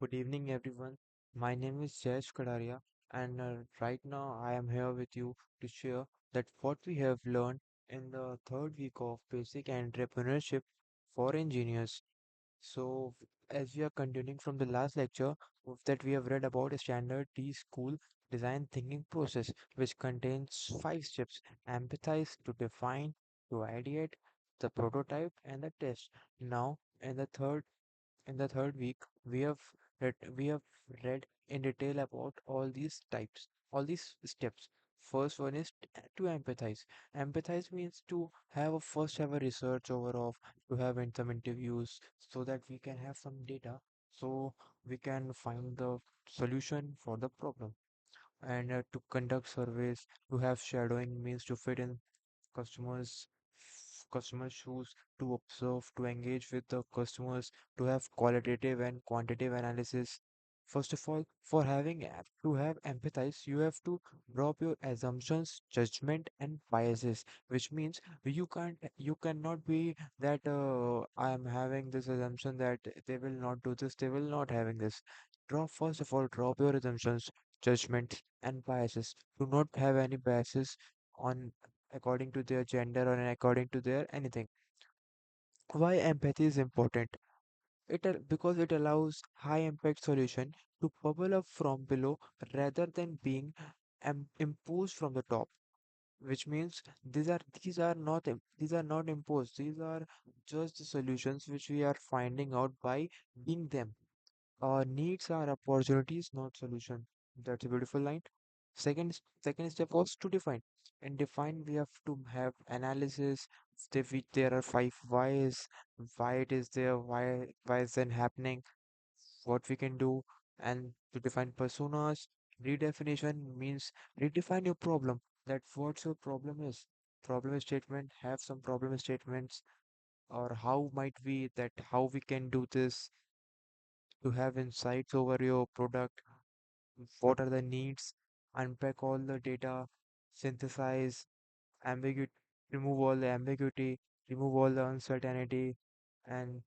Good evening, everyone. My name is Jayesh Kadaria, and right now I am here with you to share that what we have learned in the third week of basic entrepreneurship for engineers. So, as we are continuing from the last lecture, that we have read about a standard T school design thinking process, which contains 5 steps: empathize, to define, to ideate, the prototype, and the test. Now, in the third week, we have read in detail about all these types, all these steps. First one is to empathize. Empathize means to have a first have a research over of to have some interviews so that we can have some data so we can find the solution for the problem. And to conduct surveys, to have shadowing means to fit in customers customer shoes, to observe, to engage with the customers, to have qualitative and quantitative analysis. First of all, for to have empathize, you have to drop your assumptions, judgment, and biases, which means you cannot be that I am having this assumption that they will not do this, they will not having this. First of all, drop your assumptions, judgments, and biases. Do not have any biases on according to their gender or according to their anything. Why empathy is important? Because it allows high impact solution to bubble up from below rather than being imposed from the top. Which means these are not imposed. These are just the solutions which we are finding out by being them. Needs are opportunities, not solution. That's a beautiful line. Second step was to define. And define, we have to have analysis. There are 5 whys, why it is there, why is that happening, what we can do, and to define personas. Redefinition means redefine your problem. That what your problem is. Problem statement, have some problem statements, or how might we that how we can do this to have insights over your product, what are the needs, unpack all the data, synthesize, ambiguity, remove all the ambiguity, remove all the uncertainty, and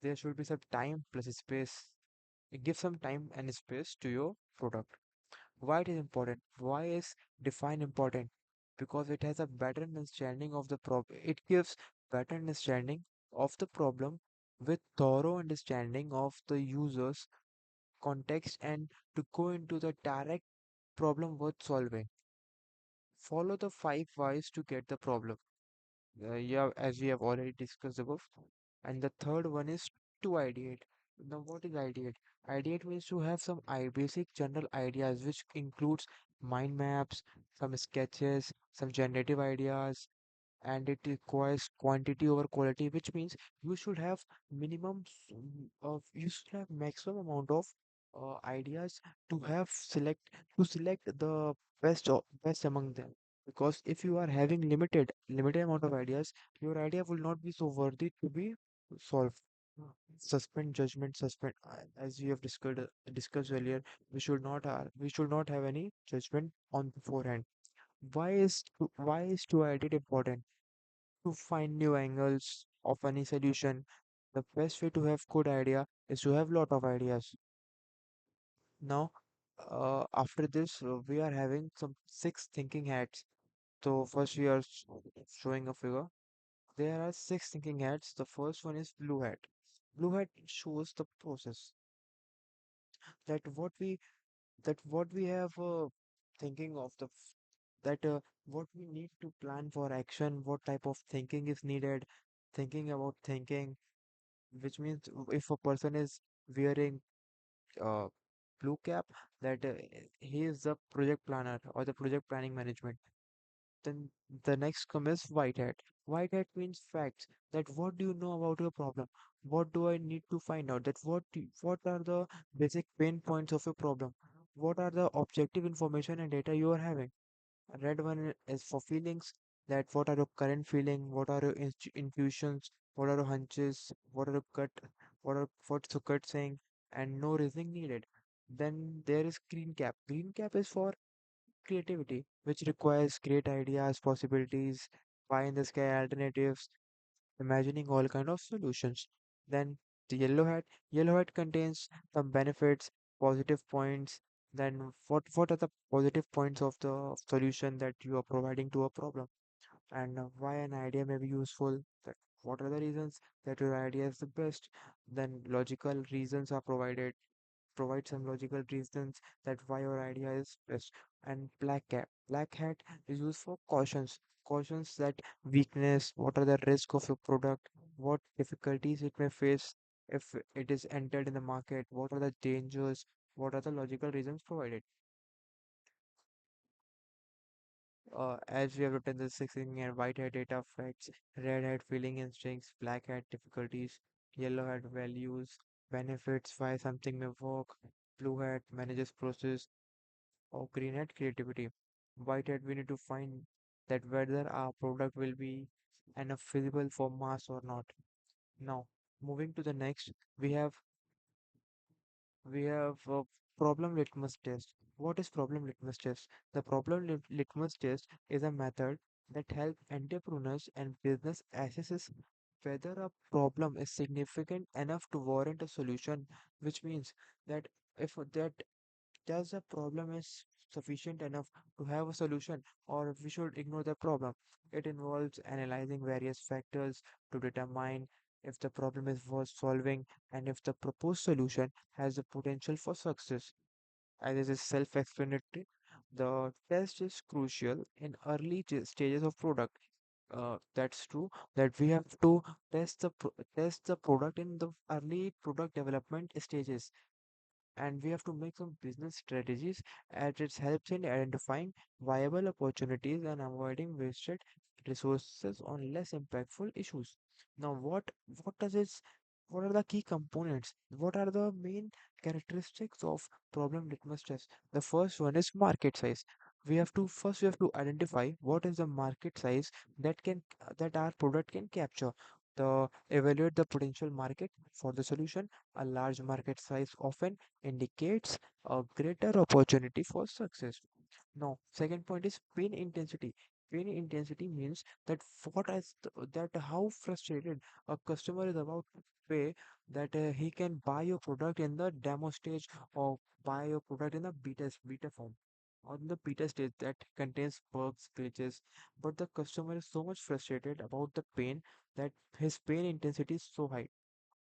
there should be some time plus space. Give some time and space to your product. Why it is important? Why is define important? Because it has a better understanding of the problem. It gives better understanding of the problem with thorough understanding of the user's context and to go into the direct problem worth solving. Follow the 5 whys to get the problem. Yeah, as we have already discussed above. And the third one is to ideate. Now, what is ideate? Ideate means to have some basic general ideas, which includes mind maps, some sketches, some generative ideas, and it requires quantity over quality, which means you should have you should have maximum amount of ideas to have select the best among them. Because if you are having limited amount of ideas, your idea will not be so worthy to be solved. Suspend judgment, as we have discussed earlier. We should not have any judgment on beforehand. Why is to edit important? To find new angles of any solution. The best way to have good idea is to have lot of ideas. Now, after this, we are having some 6 thinking hats. So first we are showing a figure. There are 6 thinking hats. The first one is blue hat. Blue hat shows the process that what we have thinking of that what we need to plan for action, what type of thinking is needed, thinking about thinking, which means if a person is wearing uh, blue cap, that he is the project planner or the project planning management. Then the next come is white hat. White hat means facts. That what do you know about your problem? What do I need to find out? That what are the basic pain points of your problem? What are the objective information and data you are having? Red one is for feelings. That what are your current feeling? What are your intuitions? What are your hunches? What's your gut saying? And no reasoning needed. Then there is green cap. Green cap is for creativity, which requires great ideas, possibilities, pie in the sky alternatives, imagining all kind of solutions. Then The yellow hat contains some benefits, positive points. Then what are the positive points of the solution that you are providing to a problem, and why an idea may be useful? That what are the reasons that your idea is the best? Then logical reasons are provided. Provide some logical reasons that why your idea is best. And black hat is used for cautions that weakness, what are the risk of your product, what difficulties it may face if it is entered in the market, what are the dangers, what are the logical reasons provided. As we have written the six thing and white hat data facts, red hat feeling instincts, black hat difficulties, yellow hat values, benefits, why something may work, blue hat manages process, or green hat creativity. White hat we need to find that whether our product will be enough feasible for mass or not. Now, moving to the next, we have we have a problem litmus test. What is problem litmus test? The litmus test is a method that helps entrepreneurs and business assesses whether a problem is significant enough to warrant a solution, which means that if that does the problem is sufficient enough to have a solution, or we should ignore the problem. It involves analyzing various factors to determine if the problem is worth solving and if the proposed solution has the potential for success. As it is self-explanatory, the test is crucial in early stages of product. That's true that we have to test the product in the early product development stages, and we have to make some business strategies as it helps in identifying viable opportunities and avoiding wasted resources on less impactful issues. Now, what does this? What are the key components? What are the main characteristics of problem litmus test? The first one is market size. We have to identify what is the market size that our product can capture. The evaluate the potential market for the solution. A large market size often indicates a greater opportunity for success. Now, second point is pain intensity. Pain intensity means that that how frustrated a customer is about to pay that he can buy your product in the demo stage or buy your product in the beta form on the beta stage that contains bugs, glitches, but the customer is so much frustrated about the pain that his pain intensity is so high.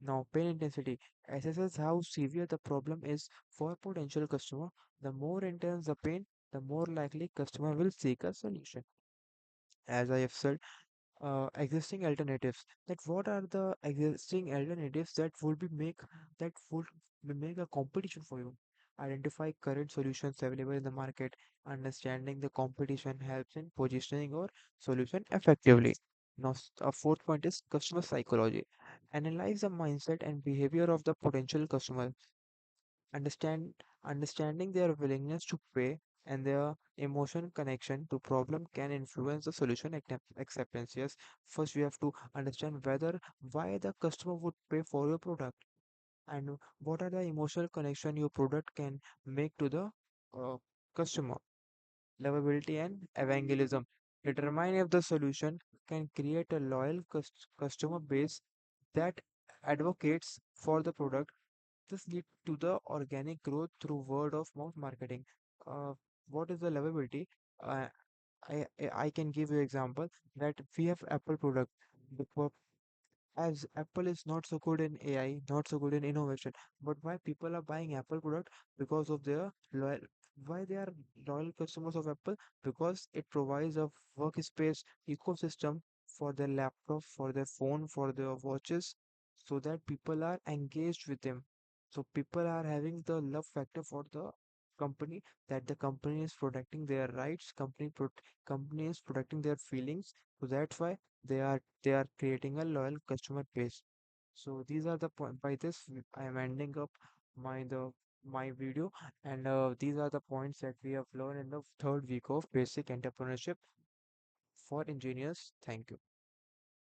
Now, pain intensity assesses how severe the problem is for potential customer. The more intense the pain, the more likely customer will seek a solution. As I have said, existing alternatives. That what are the existing alternatives that would make a competition for you? Identify current solutions available in the market. Understanding the competition helps in positioning your solution effectively. Now, a fourth point is customer psychology. Analyze the mindset and behavior of the potential customer. Understanding their willingness to pay and their emotion connection to problem can influence the solution acceptance. Yes, first we have to understand whether why the customer would pay for your product, and what are the emotional connection your product can make to the uh, customer. Lovability and evangelism determine if the solution can create a loyal customer base that advocates for the product. This leads to the organic growth through word of mouth marketing. Uh, what is the livability? Uh, I can give you example that we have Apple product. The as Apple is not so good in AI, not so good in innovation, but why people are buying Apple product? Because of their loyal. Why they are loyal customers of Apple? Because it provides a workspace ecosystem for their laptop, for their phone, for their watches, so that people are engaged with them. So people are having the love factor for the company, that the company is protecting their rights, company is protecting their feelings. So that's why they are creating a loyal customer base. So these are the point. By this, I am ending up my video, and these are the points that we have learned in the third week of basic entrepreneurship for engineers. Thank you.